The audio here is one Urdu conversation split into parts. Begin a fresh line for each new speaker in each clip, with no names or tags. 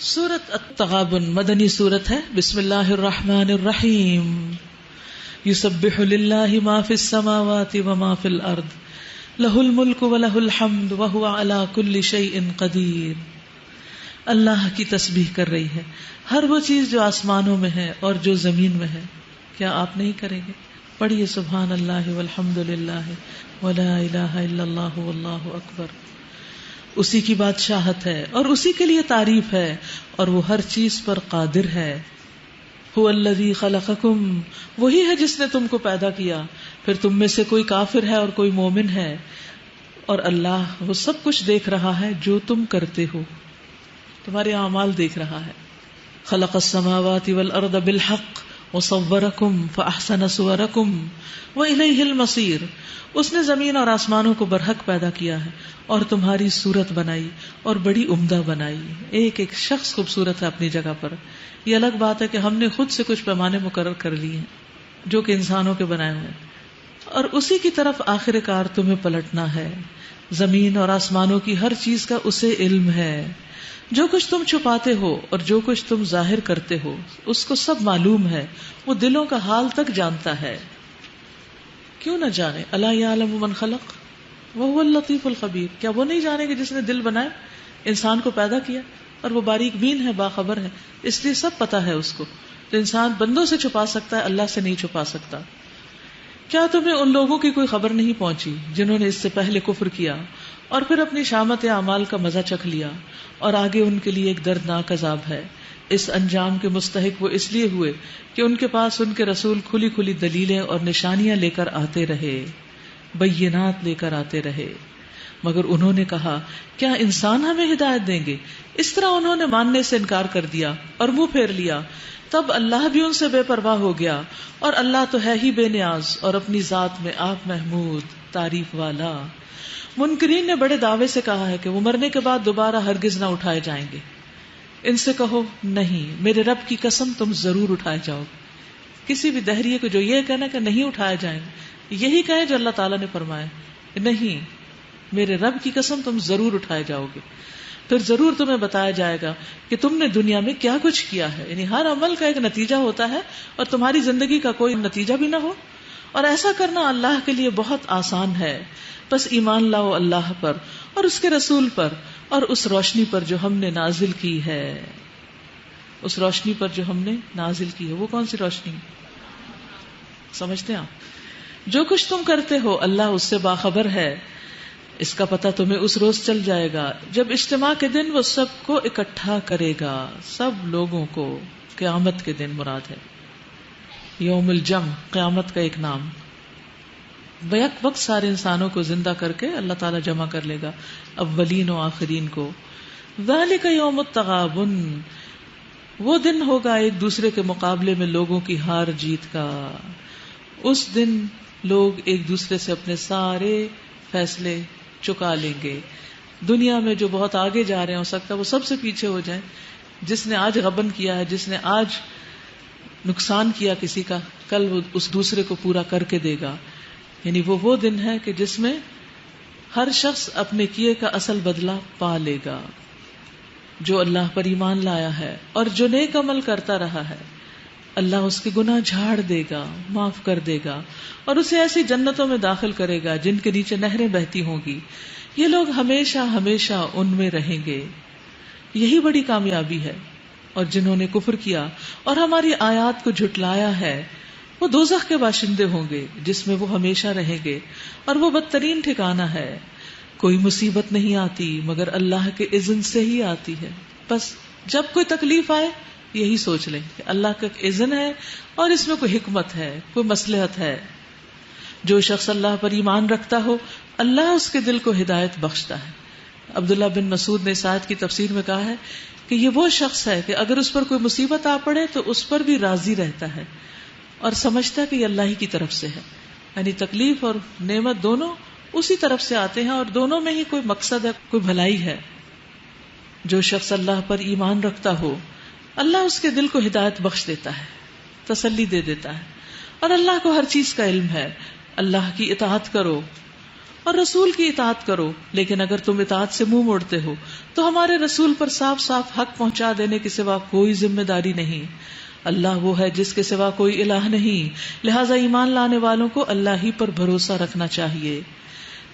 سورۃ التغابن مدنی سورت ہے. بسم اللہ الرحمن الرحیم. یسبح للہ ما فی السماوات وما فی الارض لہ الملک ولہ الحمد وہو علی کل شیء قدیر. اللہ کی تسبیح کر رہی ہے ہر وہ چیز جو آسمانوں میں ہے اور جو زمین میں ہے. کیا آپ نہیں کریں گے؟ پڑھیے سبحان اللہ والحمد للہ ولا الہ الا اللہ واللہ اکبر. اسی کی بادشاہت ہے اور اسی کے لیے تعریف ہے اور وہ ہر چیز پر قادر ہے. هو الذی خلقکم، وہی ہے جس نے تم کو پیدا کیا. پھر تم میں سے کوئی کافر ہے اور کوئی مومن ہے، اور اللہ وہ سب کچھ دیکھ رہا ہے جو تم کرتے ہو، تمہارے اعمال دیکھ رہا ہے. خلق السماوات والارض بالحق وصورکم فاحسن صورکم والیہ المصیر. اس نے زمین اور آسمانوں کو برحق پیدا کیا ہے اور تمہاری صورت بنائی اور بڑی عمدہ بنائی. ایک ایک شخص خوبصورت ہے اپنی جگہ پر. یہ الگ بات ہے کہ ہم نے خود سے کچھ پیمانے مقرر کر لیے ہیں جو کہ انسانوں کے بنائے ہوئے ہیں، اور اسی کی طرف آخر کار تمہیں پلٹنا ہے. زمین اور آسمانوں کی ہر چیز کا اسے علم ہے. جو کچھ تم چھپاتے ہو اور جو کچھ تم ظاہر کرتے ہو اس کو سب معلوم ہے. وہ دلوں کا حال تک جانتا ہے. کیوں نہ جانے؟ الا یعلم من خلق وهو اللطیف الخبیر. کیا وہ نہیں جانے گے جس نے دل بنائے، انسان کو پیدا کیا، اور وہ باریک بین ہے، باخبر ہے، اس لیے سب پتا ہے اس کو. تو انسان بندوں سے چھپا سکتا ہے، اللہ سے نہیں چھپا سکتا. کیا تمہیں ان لوگوں کی کوئی خبر نہیں پہنچی جنہوں نے اس سے پہلے کفر کیا اور پھر اپنی شامت اعمال کا مزہ چکھ لیا، اور آگے ان کے لیے ایک دردناک عذاب ہے. اس انجام کے مستحق وہ اس لیے ہوئے کہ ان کے پاس ان کے رسول کھلی کھلی دلیلیں اور نشانیاں لے کر آتے رہے، بینات لے کر آتے رہے، مگر انہوں نے کہا کیا انسان ہمیں ہدایت دیں گے؟ اس طرح انہوں نے ماننے سے انکار کر دیا اور منہ پھیر لیا. تب اللہ بھی ان سے بے پرواہ ہو گیا، اور اللہ تو ہے ہی بے نیاز اور اپنی ذات میں آپ محمود، تعریف والا. منکرین نے بڑے دعوے سے کہا ہے کہ وہ مرنے کے بعد دوبارہ ہرگز نہ اٹھائے جائیں گے. ان سے کہو نہیں، میرے رب کی قسم تم ضرور اٹھائے جاؤ گے. کسی بھی دہریے کو جو یہ کہنا کہ نہیں اٹھائے جائیں گے، یہی کہیں جو اللہ تعالیٰ نے فرمایا، نہیں، میرے رب کی قسم تم ضرور اٹھائے جاؤ گے. پھر ضرور تمہیں بتایا جائے گا کہ تم نے دنیا میں کیا کچھ کیا ہے. یعنی ہر عمل کا ایک نتیجہ ہوتا ہے، اور تمہاری زندگی کا کوئی نتیجہ بھی نہ ہو، اور ایسا کرنا اللہ کے لیے بہت آسان ہے. بس ایمان لاؤ اللہ پر اور اس کے رسول پر اور اس روشنی پر جو ہم نے نازل کی ہے. اس روشنی پر جو ہم نے نازل کی ہے، وہ کون سی روشنی؟ سمجھتے ہیں آپ؟ جو کچھ تم کرتے ہو اللہ اس سے باخبر ہے. اس کا پتہ تمہیں اس روز چل جائے گا جب اجتماع کے دن وہ سب کو اکٹھا کرے گا، سب لوگوں کو. قیامت کے دن مراد ہے، یوم الجمع، قیامت کا ایک نام. بیک وقت سارے انسانوں کو زندہ کر کے اللہ تعالیٰ جمع کر لے گا، اولین و آخرین کو. ذالک یوم التغابن، وہ دن ہوگا ایک دوسرے کے مقابلے میں لوگوں کی ہار جیت کا. اس دن لوگ ایک دوسرے سے اپنے سارے فیصلے چکا لیں گے. دنیا میں جو بہت آگے جا رہے ہیں، ہو سکتا ہے وہ سب سے پیچھے ہو جائیں. جس نے آج غبن کیا ہے، جس نے آج نقصان کیا کسی کا، کل وہ اس دوسرے کو پورا کر کے دے گا. یعنی وہ دن ہے کہ جس میں ہر شخص اپنے کیے کا اصل بدلہ پا لے گا. جو اللہ پر ایمان لایا ہے اور جو نیک عمل کرتا رہا ہے، اللہ اس کے گناہ جھاڑ دے گا، معاف کر دے گا، اور اسے ایسی جنتوں میں داخل کرے گا جن کے نیچے نہریں بہتی ہوں گی. یہ لوگ ہمیشہ ہمیشہ ان میں رہیں گے. یہی بڑی کامیابی ہے. اور جنہوں نے کفر کیا اور ہماری آیات کو جھٹلایا ہے، وہ دوزخ کے باشندے ہوں گے جس میں وہ ہمیشہ رہیں گے، اور وہ بدترین ٹھکانہ ہے. کوئی مصیبت نہیں آتی مگر اللہ کے اذن سے ہی آتی ہے. بس جب کوئی تکلیف آئے یہی سوچ لیں کہ اللہ کا اذن ہے اور اس میں کوئی حکمت ہے، کوئی مصلحت ہے. جو شخص اللہ پر ایمان رکھتا ہو اللہ اس کے دل کو ہدایت بخشتا ہے. عبداللہ بن مسعود نے اس آیت کی تفسیر میں کہا ہے کہ یہ وہ شخص ہے کہ اگر اس پر کوئی مصیبت آ پڑے تو اس پر بھی راضی رہتا ہے اور سمجھتا ہے کہ یہ اللہ ہی کی طرف سے ہے. یعنی تکلیف اور نعمت دونوں اسی طرف سے آتے ہیں اور دونوں میں ہی کوئی مقصد ہے، کوئی بھلائی ہے. جو شخص اللہ پر ایمان رکھتا ہو اللہ اس کے دل کو ہدایت بخش دیتا ہے، تسلی دے دیتا ہے، اور اللہ کو ہر چیز کا علم ہے. اللہ کی اطاعت کرو اور رسول کی اطاعت کرو، لیکن اگر تم اطاعت سے منہ موڑتے ہو تو ہمارے رسول پر صاف صاف حق پہنچا دینے کے سوا کوئی ذمہ داری نہیں. اللہ وہ ہے جس کے سوا کوئی الہ نہیں، لہذا ایمان لانے والوں کو اللہ ہی پر بھروسہ رکھنا چاہیے.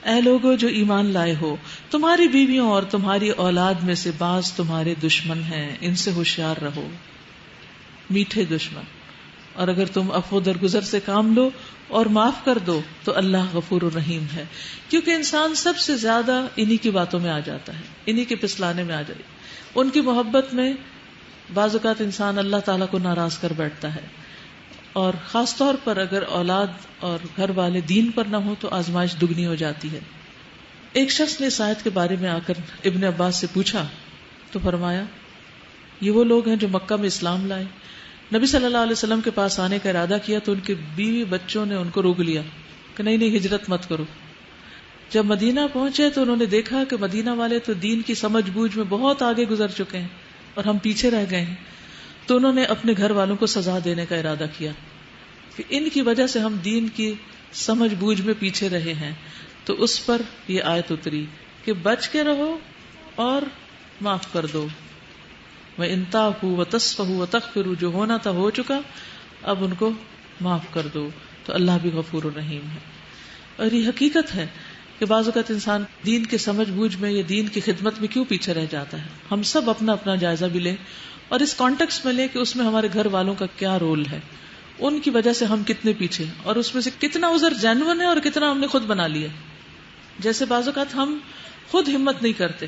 اے لوگو جو ایمان لائے ہو، تمہاری بیویوں اور تمہاری اولاد میں سے بعض تمہارے دشمن ہیں، ان سے ہوشیار رہو. میٹھے دشمن. اور اگر تم عفو درگزر سے کام لو اور معاف کر دو تو اللہ غفور الرحیم ہے. کیونکہ انسان سب سے زیادہ انہی کی باتوں میں آ جاتا ہے، انہی کے پسلانے میں آ جائے. ان کی محبت میں بعض اوقات انسان اللہ تعالیٰ کو ناراض کر بیٹھتا ہے، اور خاص طور پر اگر اولاد اور گھر والے دین پر نہ ہو تو آزمائش دگنی ہو جاتی ہے. ایک شخص نے اس آیت کے بارے میں آ کر ابن عباس سے پوچھا تو فرمایا یہ وہ لوگ ہیں جو مکہ میں اسلام لائے. نبی صلی اللہ علیہ وسلم کے پاس آنے کا ارادہ کیا تو ان کے بیوی بچوں نے ان کو روک لیا کہ نہیں ہجرت مت کرو. جب مدینہ پہنچے تو انہوں نے دیکھا کہ مدینہ والے تو دین کی سمجھ بوجھ میں بہت آگے گزر چکے ہیں اور ہم پیچھے رہ گئے ہیں. تو انہوں نے اپنے گھر والوں کو سزا دینے کا ارادہ کیا کہ ان کی وجہ سے ہم دین کی سمجھ بوجھ میں پیچھے رہے ہیں. تو اس پر یہ آیت اتری کہ بچ کے رہو اور معاف کر دو. وَإِن تَعْفُوا وَتَصْفَحُوا وَتَغْفِرُوا، جو ہونا تھا ہو چکا، اب ان کو معاف کر دو تو اللہ بھی غفور الرحیم ہے. اور یہ حقیقت ہے کہ بعض اوقات انسان دین کے سمجھ بوجھ میں یا دین کی خدمت میں کیوں پیچھے رہ جاتا ہے. ہم سب اپنا اپنا جائزہ بھی لیں اور اس کانٹیکس میں لیں کہ اس میں ہمارے گھر والوں کا کیا رول ہے، ان کی وجہ سے ہم کتنے پیچھے، اور اس میں سے کتنا عذر جینون ہے اور کتنا ہم نے خود بنا لیا. جیسے بعض اوقات ہم خود ہمت نہیں کرتے.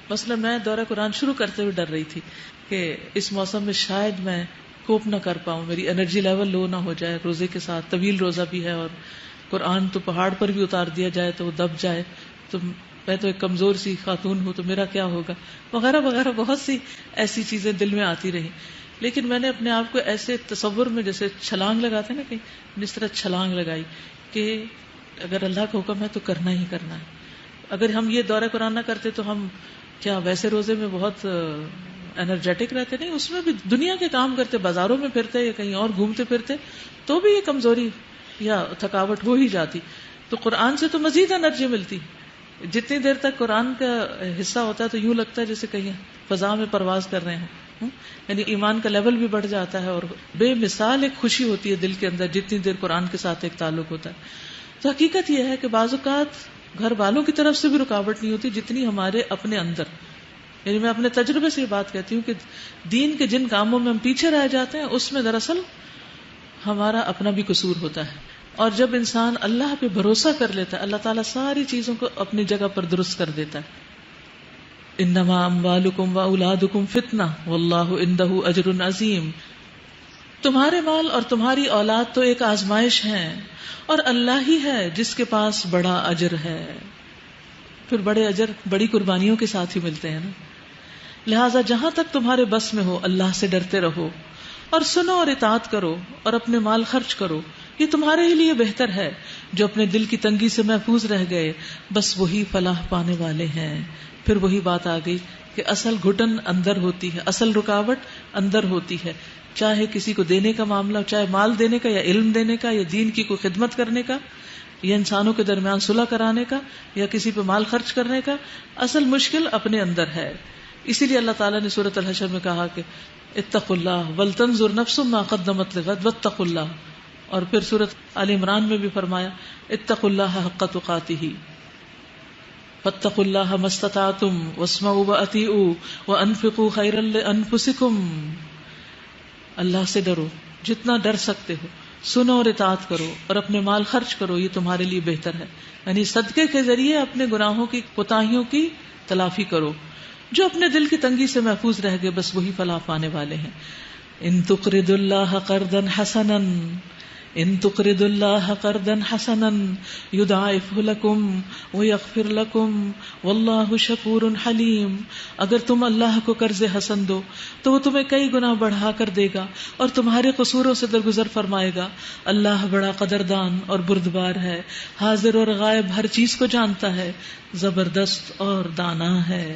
مثلا میں دورہ قرآن شروع کرتے ہوئے ڈر رہی تھی کہ اس موسم میں شاید میں کوپ نہ کر پاؤں، میری انرجی لیول لو نہ ہو جائے روزے کے ساتھ. طویل روزہ بھی ہے اور قرآن تو پہاڑ پر بھی اتار دیا جائے تو وہ دب جائے، تو میں تو ایک کمزور سی خاتون ہوں تو میرا کیا ہوگا، وغیرہ وغیرہ. بہت سی ایسی چیزیں دل میں آتی رہی. لیکن میں نے اپنے آپ کو ایسے تصور میں جیسے چھلانگ لگاتے ہیں نا کہیں، جس طرح چھلانگ لگائی کہ اگر اللہ کا حکم ہے تو کرنا ہی کرنا ہے. اگر ہم یہ دورہ قرآن نہ کرتے تو ہم کیا ویسے روزے میں بہت انرجیٹک رہتے؟ نہیں، اس میں بھی دنیا کے کام کرتے، بازاروں میں پھرتے یا کہیں اور گھومتے پھرتے تو بھی یہ کمزوری یا تھکاوٹ ہو ہی جاتی. تو قرآن سے تو مزید انرجی ملتی. جتنی دیر تک قرآن کا حصہ ہوتا ہے تو یوں لگتا ہے جیسے کہیں فضا میں پرواز کر رہے ہیں، یعنی ایمان کا لیول بھی بڑھ جاتا ہے اور بے مثال ایک خوشی ہوتی ہے دل کے اندر جتنی دیر قرآن کے ساتھ ایک تعلق ہوتا ہے. تو حقیقت یہ ہے کہ بعض اوقات گھر والوں کی طرف سے بھی رکاوٹ نہیں ہوتی جتنی ہمارے اپنے اندر. یعنی میں اپنے تجربے سے یہ بات کہتی ہوں کہ دین کے جن کاموں میں ہم پیچھے رہ جاتے ہیں اس میں دراصل ہمارا اپنا بھی قصور ہوتا ہے. اور جب انسان اللہ پہ بھروسہ کر لیتا ہے اللہ تعالیٰ ساری چیزوں کو اپنی جگہ پر درست کر دیتا ہے. انما اموالکم واولادکم فتنہ واللہ عندہ اجر عظیم. تمہارے مال اور تمہاری اولاد تو ایک آزمائش ہے اور اللہ ہی ہے جس کے پاس بڑا اجر ہے. پھر بڑے اجر بڑی قربانیوں کے ساتھ ہی ملتے ہیں نا. لہٰذا جہاں تک تمہارے بس میں ہو اللہ سے ڈرتے رہو اور سنو اور اطاعت کرو اور اپنے مال خرچ کرو. یہ تمہارے ہی لیے بہتر ہے. جو اپنے دل کی تنگی سے محفوظ رہ گئے بس وہی فلاح پانے والے ہیں. پھر وہی بات آ گئی کہ اصل گھٹن اندر ہوتی ہے، اصل رکاوٹ اندر ہوتی ہے. چاہے کسی کو دینے کا معاملہ، چاہے مال دینے کا یا علم دینے کا یا دین کی کوئی خدمت کرنے کا یا انسانوں کے درمیان صلح کرانے کا یا کسی پہ مال خرچ کرنے کا، اصل مشکل اپنے اندر ہے. اسی لیے اللہ تعالیٰ نے سورۃ الحشر میں کہا کہ اتقوا اللہ ولتنظر نفس ما قدمت لغد واتقوا اللہ. اور پھر سورۃ آل عمران میں بھی فرمایا اتقوا اللہ حق تقاتہ فاتقوا اللہ ما استطعتم واسمعوا واطیعوا وانفقوا خیرا لانفسکم. اللہ سے ڈرو جتنا ڈر سکتے ہو، سنو اور اطاعت کرو اور اپنے مال خرچ کرو، یہ تمہارے لیے بہتر ہے. یعنی صدقے کے ذریعے اپنے گناہوں کی کوتاہیوں کی تلافی کرو. جو اپنے دل کی تنگی سے محفوظ رہ گئے بس وہی فلاح پانے والے ہیں. ان تقرض اللہ قرضا حسنا ان تقرض اللہ قرضا حسنا یضاعفہ لکم ویغفر لکم واللہ شکور حلیم. اگر تم اللہ کو قرض حسن دو تو وہ تمہیں کئی گنا بڑھا کر دے گا اور تمہارے قصوروں سے درگزر فرمائے گا. اللہ بڑا قدردان اور بردبار ہے، حاضر اور غائب ہر چیز کو جانتا ہے، زبردست اور دانا ہے.